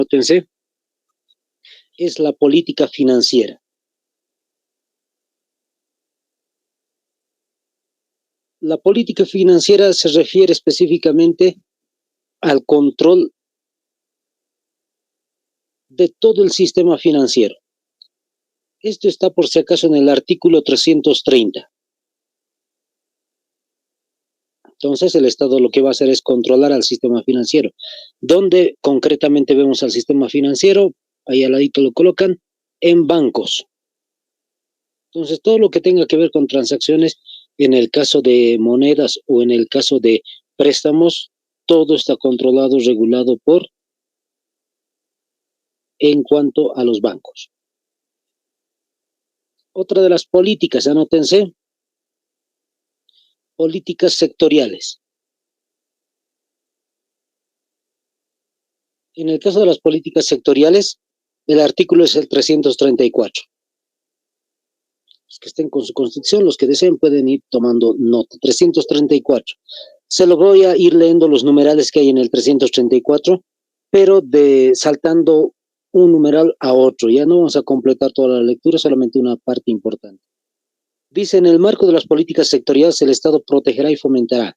Nótense, es la política financiera. La política financiera se refiere específicamente al control de todo el sistema financiero. Esto está por si acaso en el artículo 330. Entonces el Estado lo que va a hacer es controlar al sistema financiero. ¿Dónde concretamente vemos al sistema financiero? Ahí al ladito lo colocan, en bancos. Entonces todo lo que tenga que ver con transacciones, en el caso de monedas o en el caso de préstamos, todo está controlado, regulado en cuanto a los bancos. Otra de las políticas, anótense, políticas sectoriales. En el caso de las políticas sectoriales, el artículo es el 334. Los que estén con su constitución, los que deseen pueden ir tomando nota. 334. Se lo voy a ir leyendo los numerales que hay en el 334, pero saltando un numeral a otro. Ya no vamos a completar toda la lectura, solamente una parte importante. Dice, en el marco de las políticas sectoriales, el Estado protegerá y fomentará.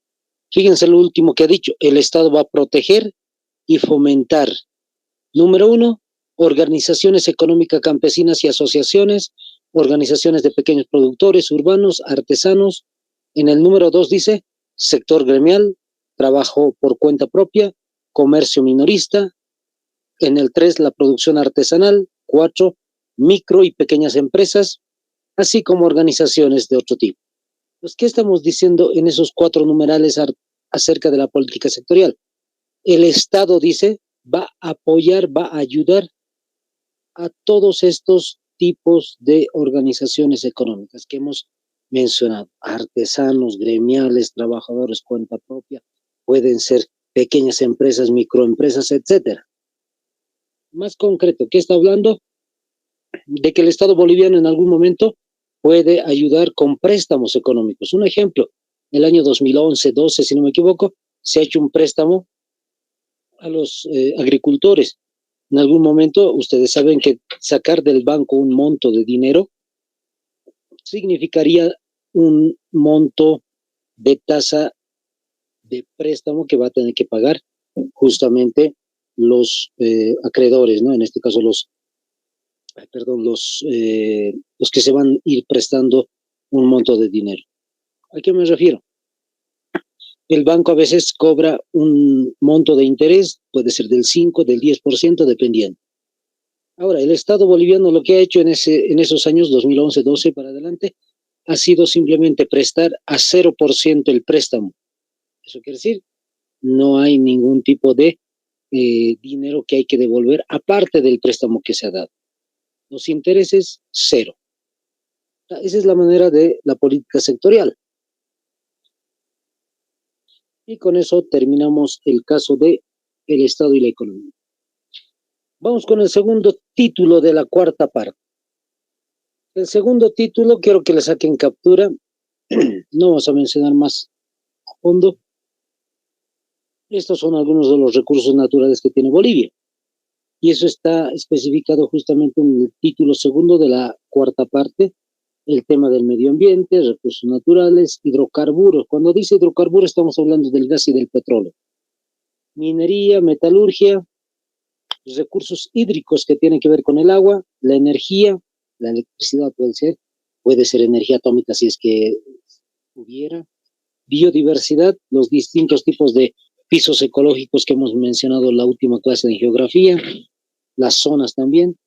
Fíjense lo último que ha dicho, el Estado va a proteger y fomentar. Número 1, organizaciones económicas campesinas y asociaciones, organizaciones de pequeños productores urbanos, artesanos. En el número 2 dice, sector gremial, trabajo por cuenta propia, comercio minorista. En el 3, la producción artesanal. 4, micro y pequeñas empresas, así como organizaciones de otro tipo. Pues, ¿qué estamos diciendo en esos 4 numerales acerca de la política sectorial? El Estado, dice, va a apoyar, va a ayudar a todos estos tipos de organizaciones económicas que hemos mencionado, artesanos, gremiales, trabajadores, cuenta propia, pueden ser pequeñas empresas, microempresas, etcétera. Más concreto, ¿qué está hablando? De que el Estado boliviano en algún momento puede ayudar con préstamos económicos. Un ejemplo, el año 2011-12, si no me equivoco, se ha hecho un préstamo a los agricultores. En algún momento, ustedes saben que sacar del banco un monto de dinero significaría un monto de tasa de préstamo que va a tener que pagar justamente los acreedores, ¿no? En este caso los que se van a ir prestando un monto de dinero. ¿A qué me refiero? El banco a veces cobra un monto de interés, puede ser del 5, del 10%, dependiendo. Ahora, el Estado boliviano lo que ha hecho en esos años, 2011-12 para adelante, ha sido simplemente prestar a 0% el préstamo. Eso quiere decir, no hay ningún tipo de dinero que hay que devolver aparte del préstamo que se ha dado. Los intereses, 0. Esa es la manera de la política sectorial. Y con eso terminamos el caso de el Estado y la economía. Vamos con el segundo título de la cuarta parte. El segundo título, quiero que le saquen captura. No vamos a mencionar más a fondo. Estos son algunos de los recursos naturales que tiene Bolivia. Y eso está especificado justamente en el título segundo de la cuarta parte, el tema del medio ambiente, recursos naturales, hidrocarburos. Cuando dice hidrocarburos estamos hablando del gas y del petróleo. Minería, metalurgia, recursos hídricos que tienen que ver con el agua, la energía, la electricidad puede ser energía atómica si es que hubiera, biodiversidad, los distintos tipos de pisos ecológicos que hemos mencionado en la última clase de geografía, las zonas también.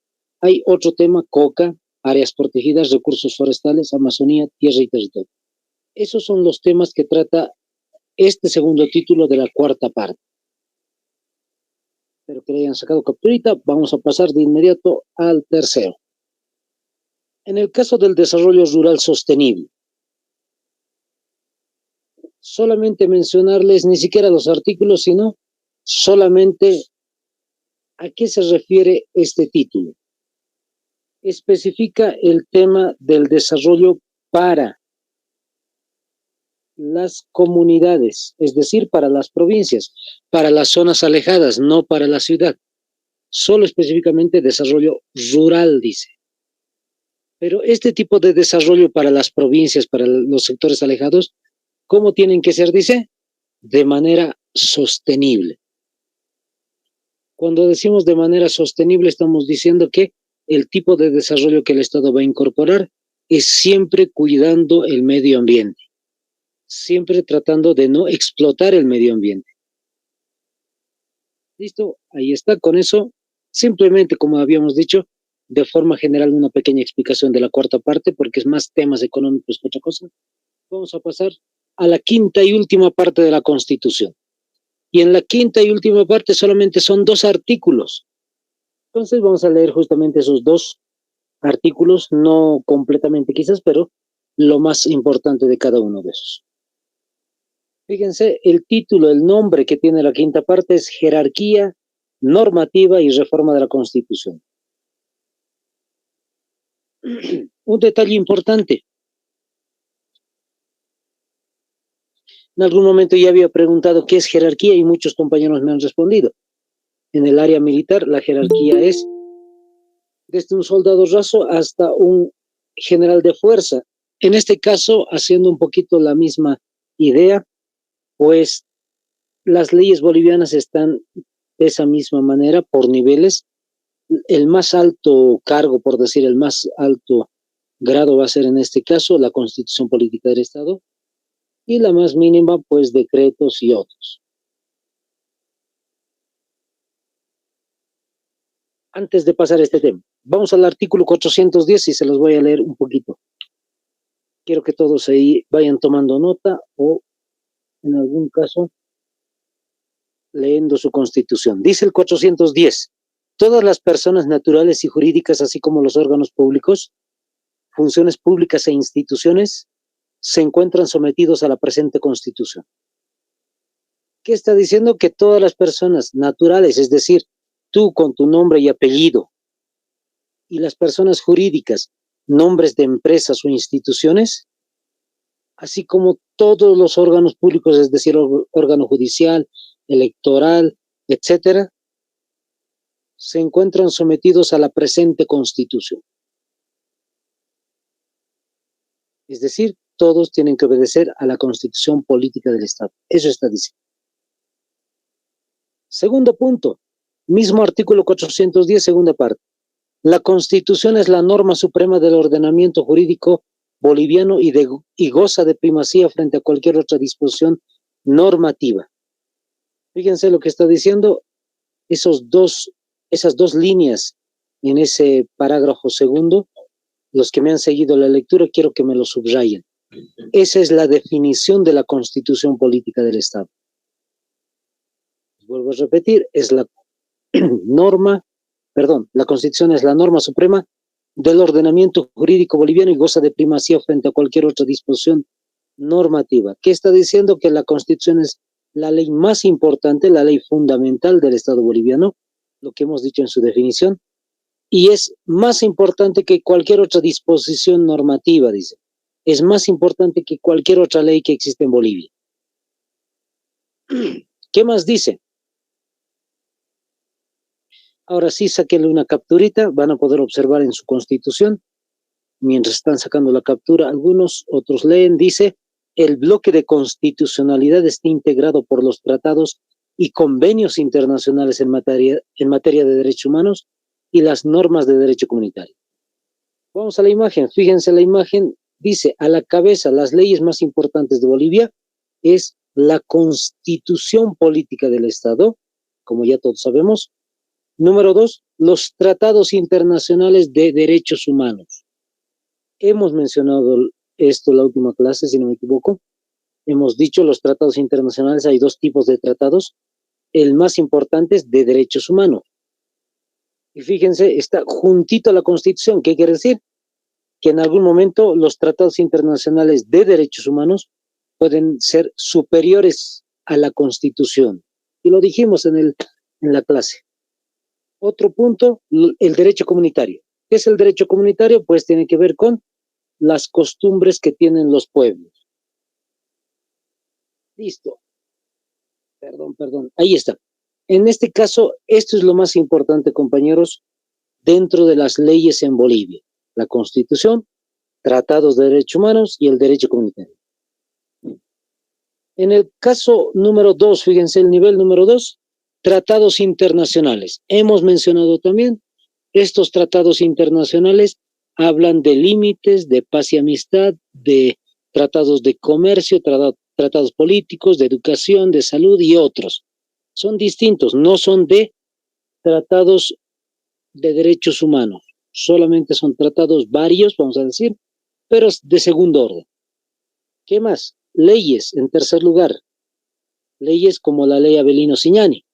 Hay otro tema, coca, áreas protegidas, recursos forestales, Amazonía, tierra y territorio. Esos son los temas que trata este segundo título de la cuarta parte. Espero que le hayan sacado capturita. Vamos a pasar de inmediato al tercero. En el caso del desarrollo rural sostenible, solamente mencionarles ni siquiera los artículos, sino solamente a qué se refiere este título. Especifica el tema del desarrollo para las comunidades, es decir, para las provincias, para las zonas alejadas, no para la ciudad. solo específicamente desarrollo rural, dice. Pero este tipo de desarrollo para las provincias, para los sectores alejados, ¿cómo tienen que ser? Dice, de manera sostenible. Cuando decimos de manera sostenible, estamos diciendo que el tipo de desarrollo que el Estado va a incorporar es siempre cuidando el medio ambiente, siempre tratando de no explotar el medio ambiente. ¿Listo? Ahí está. Con eso, simplemente, como habíamos dicho, de forma general, una pequeña explicación de la cuarta parte, porque es más temas económicos que otra cosa. Vamos a pasar a la quinta y última parte de la Constitución. Y en la quinta y última parte solamente son 2 artículos. Entonces vamos a leer justamente esos 2 artículos, no completamente quizás, pero lo más importante de cada uno de esos. Fíjense, el título, el nombre que tiene la quinta parte es Jerarquía, Normativa y Reforma de la Constitución. Un detalle importante. En algún momento ya había preguntado qué es jerarquía y muchos compañeros me han respondido. En el área militar, la jerarquía es desde un soldado raso hasta un general de fuerza. En este caso, haciendo un poquito la misma idea, pues las leyes bolivianas están de esa misma manera por niveles. El más alto cargo, por decir, el más alto grado va a ser en este caso la Constitución Política del Estado y la más mínima, pues decretos y otros. Antes de pasar a este tema, vamos al artículo 410 y se los voy a leer un poquito. Quiero que todos ahí vayan tomando nota o en algún caso leyendo su Constitución. Dice el 410, todas las personas naturales y jurídicas, así como los órganos públicos, funciones públicas e instituciones, se encuentran sometidos a la presente Constitución. ¿Qué está diciendo? Que todas las personas naturales, es decir, tú con tu nombre y apellido, y las personas jurídicas, nombres de empresas o instituciones, así como todos los órganos públicos, es decir, órgano judicial, electoral, etcétera, se encuentran sometidos a la presente Constitución. Es decir, todos tienen que obedecer a la Constitución Política del Estado. Eso está diciendo. Segundo punto, mismo artículo 410, segunda parte. La Constitución es la norma suprema del ordenamiento jurídico boliviano y goza de primacía frente a cualquier otra disposición normativa. Fíjense lo que está diciendo, esas dos líneas en ese parágrafo segundo, los que me han seguido la lectura, quiero que me lo subrayen. Esa es la definición de la Constitución Política del Estado. Vuelvo a repetir, es la la Constitución es la norma suprema del ordenamiento jurídico boliviano y goza de primacía frente a cualquier otra disposición normativa. ¿Qué está diciendo? Que la Constitución es la ley más importante, la ley fundamental del Estado boliviano, lo que hemos dicho en su definición, y es más importante que cualquier otra disposición normativa, dice. Es más importante que cualquier otra ley que existe en Bolivia. ¿Qué más dice? Ahora sí, sáquenle una capturita, van a poder observar en su Constitución, mientras están sacando la captura, algunos, otros leen, dice, el bloque de constitucionalidad está integrado por los tratados y convenios internacionales en materia de derechos humanos y las normas de derecho comunitario. Vamos a la imagen, fíjense la imagen, dice, a la cabeza, las leyes más importantes de Bolivia es la Constitución Política del Estado, como ya todos sabemos. Número 2, los tratados internacionales de derechos humanos. Hemos mencionado esto en la última clase, si no me equivoco. Hemos dicho los tratados internacionales, hay 2 tipos de tratados. El más importante es de derechos humanos. Y fíjense, está juntito a la Constitución. ¿Qué quiere decir? Que en algún momento los tratados internacionales de derechos humanos pueden ser superiores a la Constitución. Y lo dijimos en la clase. Otro punto, el derecho comunitario. ¿Qué es el derecho comunitario? Pues tiene que ver con las costumbres que tienen los pueblos. Listo. Perdón. Ahí está. En este caso, esto es lo más importante, compañeros, dentro de las leyes en Bolivia: la Constitución, tratados de derechos humanos y el derecho comunitario. En el caso número 2, fíjense el nivel número 2, tratados internacionales. Hemos mencionado también, estos tratados internacionales hablan de límites, de paz y amistad, de tratados de comercio, tratados políticos, de educación, de salud y otros. Son distintos, no son de tratados de derechos humanos, solamente son tratados varios, vamos a decir, pero de segundo orden. ¿Qué más? Leyes, en tercer lugar, leyes como la ley Avelino Signani,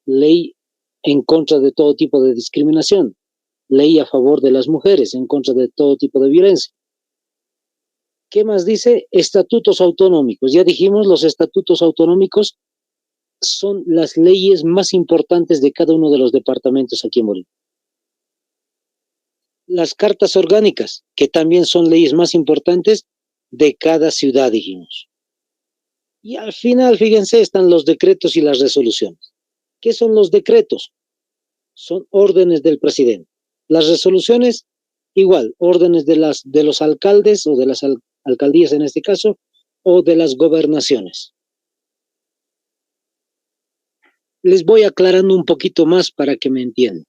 ley en contra de todo tipo de discriminación, ley a favor de las mujeres, en contra de todo tipo de violencia. ¿Qué más dice? Estatutos autonómicos. Ya dijimos, los estatutos autonómicos son las leyes más importantes de cada uno de los departamentos aquí en Bolivia. Las cartas orgánicas, que también son leyes más importantes de cada ciudad, dijimos. Y al final, fíjense, están los decretos y las resoluciones. ¿Qué son los decretos? Son órdenes del presidente. Las resoluciones, igual, órdenes de los alcaldes o de las alcaldías en este caso, o de las gobernaciones. Les voy aclarando un poquito más para que me entiendan.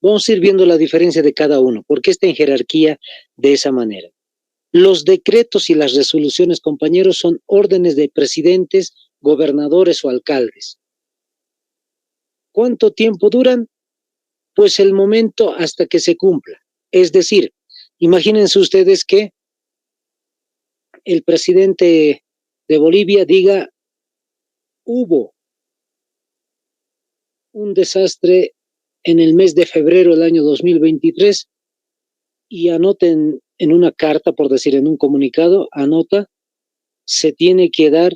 Vamos a ir viendo la diferencia de cada uno, porque está en jerarquía de esa manera. Los decretos y las resoluciones, compañeros, son órdenes de presidentes, gobernadores o alcaldes. ¿Cuánto tiempo duran? Pues el momento hasta que se cumpla. Es decir, imagínense ustedes que el presidente de Bolivia diga: hubo un desastre en el mes de febrero del año 2023, y anoten en una carta, por decir, en un comunicado, anota: se tiene que dar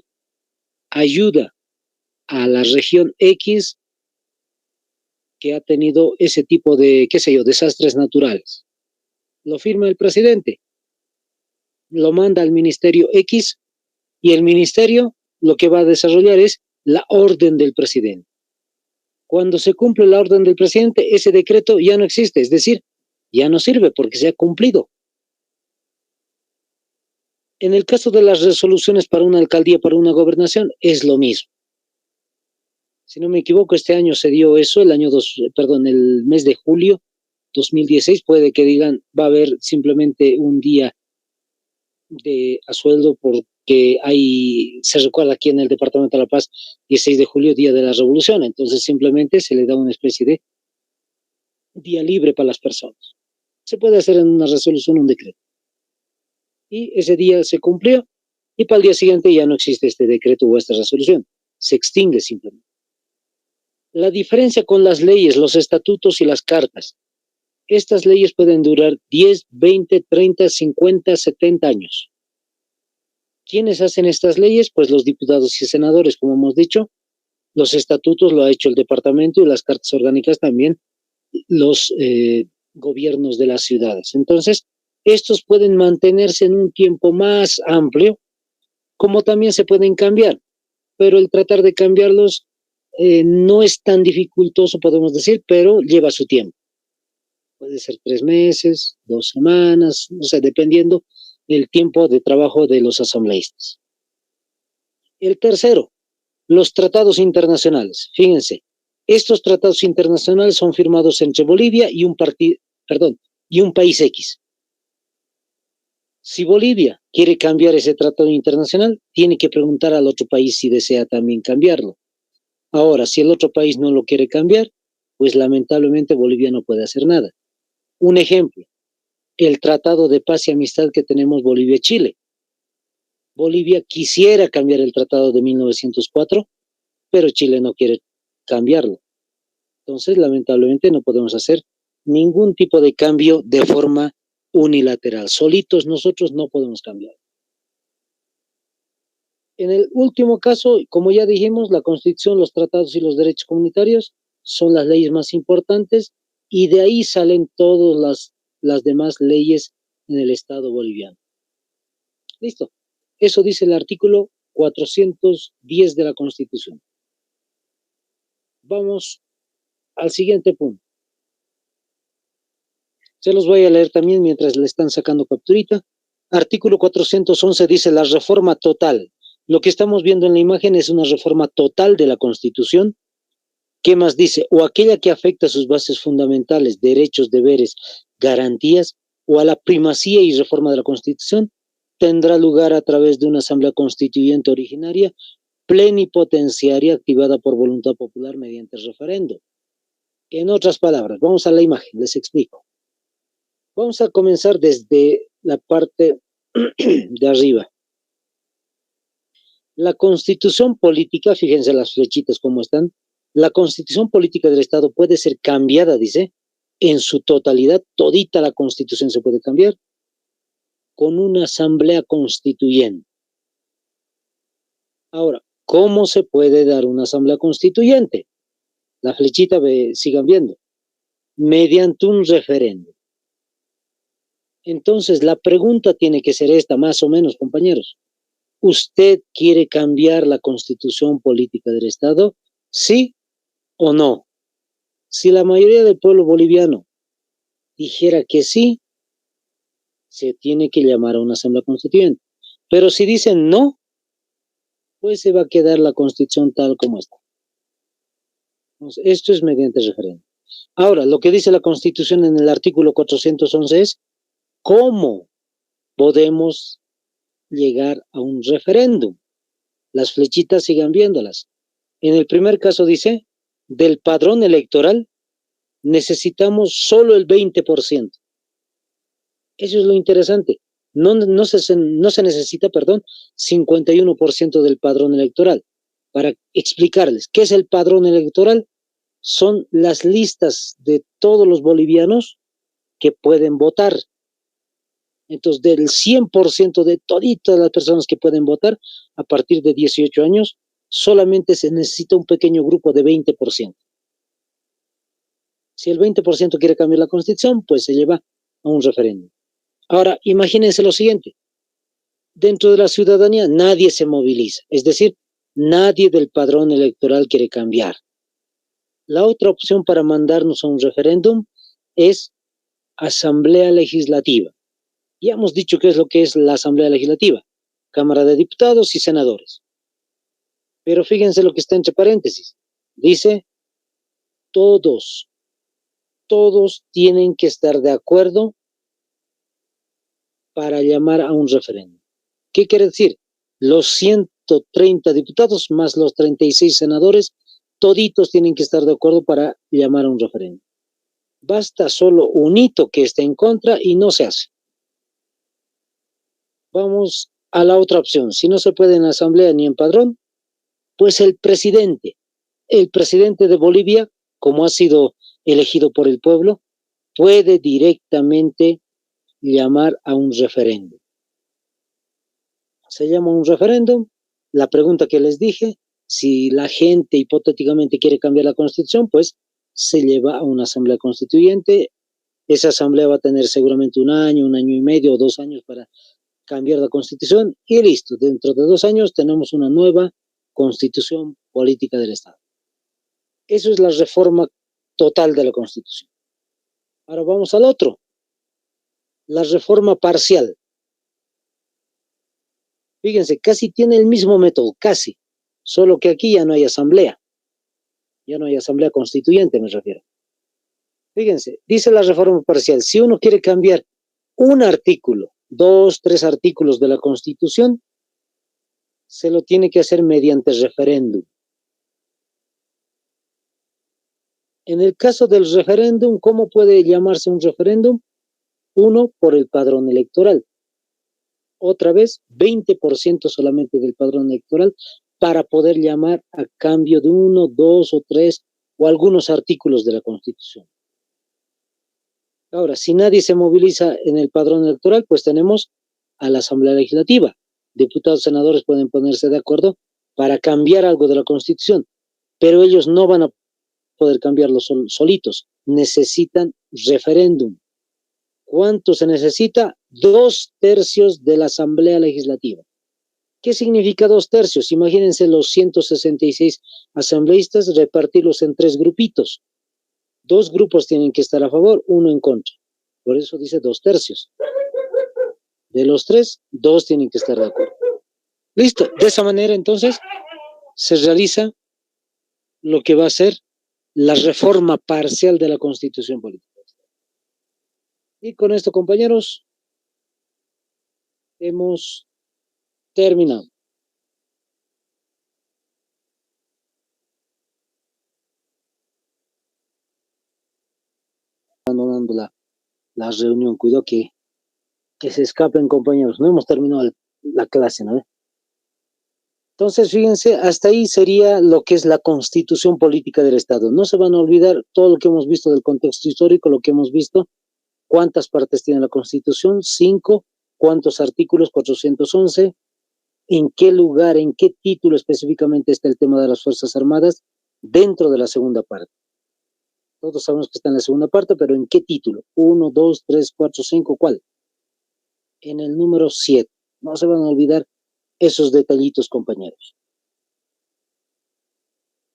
ayuda a la región X que ha tenido ese tipo de, qué sé yo, desastres naturales. Lo firma el presidente, lo manda al ministerio X, y el ministerio lo que va a desarrollar es la orden del presidente. Cuando se cumple la orden del presidente, ese decreto ya no existe, es decir, ya no sirve porque se ha cumplido. En el caso de las resoluciones para una alcaldía, para una gobernación, es lo mismo. Si no me equivoco, este año se dio eso, el mes de julio 2016, puede que digan, va a haber simplemente un día a sueldo porque se recuerda aquí en el Departamento de La Paz, 16 de julio, Día de la Revolución, entonces simplemente se le da una especie de día libre para las personas. Se puede hacer en una resolución un decreto. Y ese día se cumplió, y para el día siguiente ya no existe este decreto o esta resolución, se extingue simplemente. La diferencia con las leyes, los estatutos y las cartas: estas leyes pueden durar 10, 20, 30, 50, 70 años. ¿Quiénes hacen estas leyes? Pues los diputados y senadores, como hemos dicho. Los estatutos lo ha hecho el departamento, y las cartas orgánicas también los gobiernos de las ciudades. Entonces, estos pueden mantenerse en un tiempo más amplio, como también se pueden cambiar, pero el tratar de cambiarlos no es tan dificultoso, podemos decir, pero lleva su tiempo. Puede ser 3 meses, 2 semanas, o sea, dependiendo del tiempo de trabajo de los asambleístas. El tercero, los tratados internacionales. Fíjense, estos tratados internacionales son firmados entre Bolivia y un país X. Si Bolivia quiere cambiar ese tratado internacional, tiene que preguntar al otro país si desea también cambiarlo. Ahora, si el otro país no lo quiere cambiar, pues lamentablemente Bolivia no puede hacer nada. Un ejemplo: el Tratado de Paz y Amistad que tenemos Bolivia-Chile. Bolivia quisiera cambiar el tratado de 1904, pero Chile no quiere cambiarlo. Entonces, lamentablemente, no podemos hacer ningún tipo de cambio de forma unilateral. Solitos nosotros no podemos cambiar. En el último caso, como ya dijimos, la Constitución, los tratados y los derechos comunitarios son las leyes más importantes, y de ahí salen todas las demás leyes en el Estado boliviano. Listo. Eso dice el artículo 410 de la Constitución. Vamos al siguiente punto. Se los voy a leer también mientras le están sacando capturita. Artículo 411 dice la reforma total. Lo que estamos viendo en la imagen es una reforma total de la Constitución. ¿Qué más dice? O aquella que afecta a sus bases fundamentales, derechos, deberes, garantías, o a la primacía y reforma de la Constitución, tendrá lugar a través de una asamblea constituyente originaria, plenipotenciaria, activada por voluntad popular mediante referendo. En otras palabras, vamos a la imagen, les explico. Vamos a comenzar desde la parte de arriba. La Constitución política, fíjense las flechitas cómo están, la Constitución política del Estado puede ser cambiada, dice, en su totalidad, todita la Constitución se puede cambiar, con una asamblea constituyente. Ahora, ¿cómo se puede dar una asamblea constituyente? La flechita, sigan viendo, mediante un referéndum. Entonces, la pregunta tiene que ser esta, más o menos, compañeros. ¿Usted quiere cambiar la Constitución política del Estado? ¿Sí o no? Si la mayoría del pueblo boliviano dijera que sí, se tiene que llamar a una asamblea constituyente. Pero si dicen no, pues se va a quedar la Constitución tal como está. Entonces, esto es mediante referéndum. Ahora, lo que dice la Constitución en el artículo 411 es cómo podemos llegar a un referéndum. Las flechitas sigan viéndolas. En el primer caso dice, del padrón electoral necesitamos solo el 20%. Eso es lo interesante. No se necesita, 51% del padrón electoral. Para explicarles, ¿qué es el padrón electoral? Son las listas de todos los bolivianos que pueden votar. Entonces, del 100% de toditas las personas que pueden votar a partir de 18 años, solamente se necesita un pequeño grupo de 20%. Si el 20% quiere cambiar la Constitución, pues se lleva a un referéndum. Ahora, imagínense lo siguiente. Dentro de la ciudadanía nadie se moviliza, es decir, nadie del padrón electoral quiere cambiar. La otra opción para mandarnos a un referéndum es asamblea legislativa. Ya hemos dicho qué es lo que es la asamblea legislativa, Cámara de Diputados y senadores. Pero fíjense lo que está entre paréntesis. Dice, todos tienen que estar de acuerdo para llamar a un referéndum. ¿Qué quiere decir? Los 130 diputados más los 36 senadores, toditos tienen que estar de acuerdo para llamar a un referéndum. Basta solo un hito que esté en contra y no se hace. Vamos a la otra opción. Si no se puede en la asamblea ni en padrón, pues el presidente de Bolivia, como ha sido elegido por el pueblo, puede directamente llamar a un referéndum. Se llama un referéndum. La pregunta que les dije, si la gente hipotéticamente quiere cambiar la Constitución, pues se lleva a una asamblea constituyente. Esa asamblea va a tener seguramente un año y medio o 2 años para cambiar la Constitución y listo. Dentro de 2 años tenemos una nueva Constitución política del Estado. Eso es la reforma total de la Constitución. Ahora vamos al otro. La reforma parcial. Fíjense, casi tiene el mismo método, casi. Solo que aquí ya no hay asamblea. Ya no hay asamblea constituyente, me refiero. Fíjense, dice la reforma parcial, si uno quiere cambiar un artículo, 2, 3 artículos de la Constitución, se lo tiene que hacer mediante referéndum. En el caso del referéndum, ¿cómo puede llamarse un referéndum? Uno, por el padrón electoral. Otra vez, 20% solamente del padrón electoral para poder llamar a cambio de 1, 2 o 3 o algunos artículos de la Constitución. Ahora, si nadie se moviliza en el padrón electoral, pues tenemos a la Asamblea Legislativa. Diputados, senadores pueden ponerse de acuerdo para cambiar algo de la Constitución, pero ellos no van a poder cambiarlo solitos. Necesitan referéndum. ¿Cuánto se necesita? 2/3 de la Asamblea Legislativa. ¿Qué significa 2/3? Imagínense los 166 asambleístas, repartirlos en 3 grupitos. 2 grupos tienen que estar a favor, 1 en contra. Por eso dice 2/3. De los 3, 2 tienen que estar de acuerdo. Listo. De esa manera, entonces, se realiza lo que va a ser la reforma parcial de la Constitución Política. Y con esto, compañeros, hemos terminado. Abandonando la reunión, cuidado que se escapen, compañeros. No hemos terminado la clase, ¿no? Entonces, fíjense, hasta ahí sería lo que es la Constitución Política del Estado. No se van a olvidar todo lo que hemos visto del contexto histórico, lo que hemos visto, cuántas partes tiene la Constitución, 5, cuántos artículos, 411, en qué lugar, en qué título específicamente está el tema de las Fuerzas Armadas dentro de la segunda parte. Todos sabemos que está en la segunda parte, pero ¿en qué título? 1, 2, 3, 4, 5, ¿cuál? En el número 7. No se van a olvidar esos detallitos, compañeros.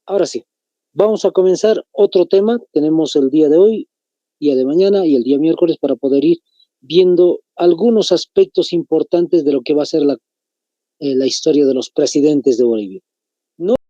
Ahora sí, vamos a comenzar otro tema. Tenemos el día de hoy, día de mañana y el día miércoles para poder ir viendo algunos aspectos importantes de lo que va a ser la historia de los presidentes de Bolivia.